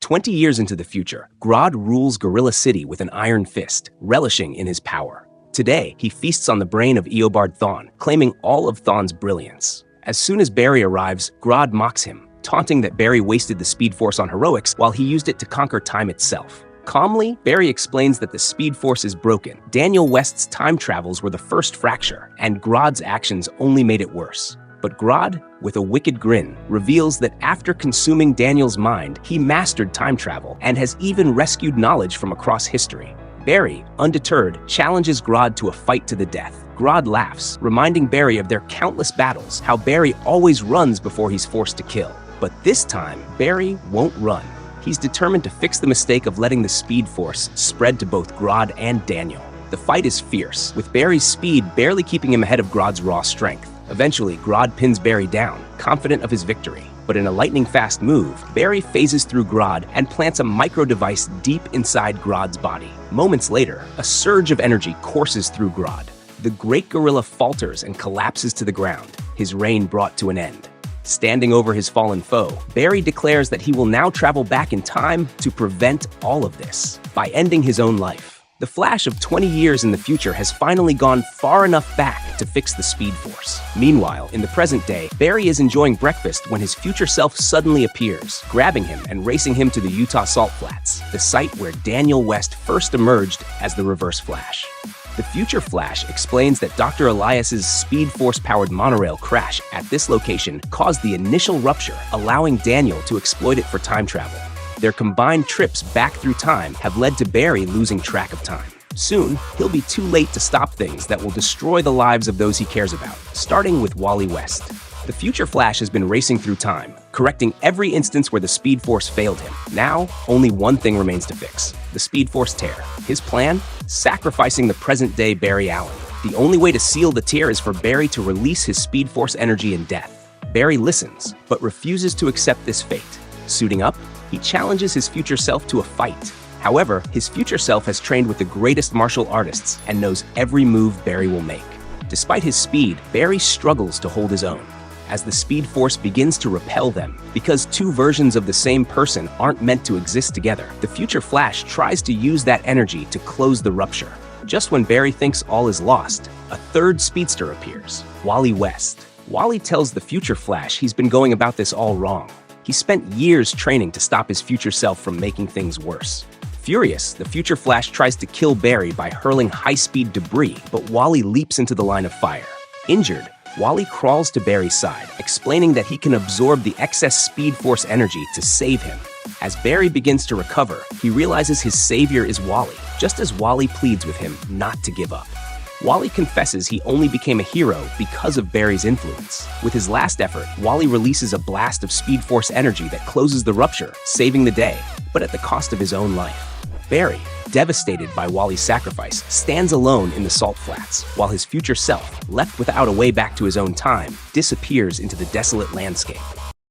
20 years into the future, Grodd rules Gorilla City with an iron fist, relishing in his power. Today, he feasts on the brain of Eobard Thawne, claiming all of Thawne's brilliance. As soon as Barry arrives, Grodd mocks him, taunting that Barry wasted the Speed Force on heroics while he used it to conquer time itself. Calmly, Barry explains that the Speed Force is broken. Daniel West's time travels were the first fracture, and Grodd's actions only made it worse. But Grodd, with a wicked grin, reveals that after consuming Daniel's mind, he mastered time travel and has even rescued knowledge from across history. Barry, undeterred, challenges Grodd to a fight to the death. Grodd laughs, reminding Barry of their countless battles, how Barry always runs before he's forced to kill. But this time, Barry won't run. He's determined to fix the mistake of letting the Speed Force spread to both Grodd and Daniel. The fight is fierce, with Barry's speed barely keeping him ahead of Grodd's raw strength. Eventually, Grodd pins Barry down, confident of his victory. But in a lightning-fast move, Barry phases through Grodd and plants a micro-device deep inside Grodd's body. Moments later, a surge of energy courses through Grodd. The great gorilla falters and collapses to the ground, his reign brought to an end. Standing over his fallen foe, Barry declares that he will now travel back in time to prevent all of this by ending his own life. The Flash of 20 years in the future has finally gone far enough back to fix the Speed Force. Meanwhile, in the present day, Barry is enjoying breakfast when his future self suddenly appears, grabbing him and racing him to the Utah Salt Flats, the site where Daniel West first emerged as the Reverse Flash. The future Flash explains that Dr. Elias's Speed Force-powered monorail crash at this location caused the initial rupture, allowing Daniel to exploit it for time travel. Their combined trips back through time have led to Barry losing track of time. Soon, he'll be too late to stop things that will destroy the lives of those he cares about, starting with Wally West. The future Flash has been racing through time, correcting every instance where the Speed Force failed him. Now, only one thing remains to fix: the Speed Force tear. His plan? Sacrificing the present-day Barry Allen. The only way to seal the tear is for Barry to release his Speed Force energy in death. Barry listens, but refuses to accept this fate. Suiting up, he challenges his future self to a fight. However, his future self has trained with the greatest martial artists and knows every move Barry will make. Despite his speed, Barry struggles to hold his own, as the Speed Force begins to repel them. Because two versions of the same person aren't meant to exist together, the future Flash tries to use that energy to close the rupture. Just when Barry thinks all is lost, a third speedster appears, Wally West. Wally tells the future Flash he's been going about this all wrong. He spent years training to stop his future self from making things worse. Furious, the future Flash tries to kill Barry by hurling high-speed debris, but Wally leaps into the line of fire. Injured, Wally crawls to Barry's side, explaining that he can absorb the excess Speed Force energy to save him. As Barry begins to recover, he realizes his savior is Wally, just as Wally pleads with him not to give up. Wally confesses he only became a hero because of Barry's influence. With his last effort, Wally releases a blast of Speed Force energy that closes the rupture, saving the day, but at the cost of his own life. Barry, devastated by Wally's sacrifice, stands alone in the Salt Flats, while his future self, left without a way back to his own time, disappears into the desolate landscape.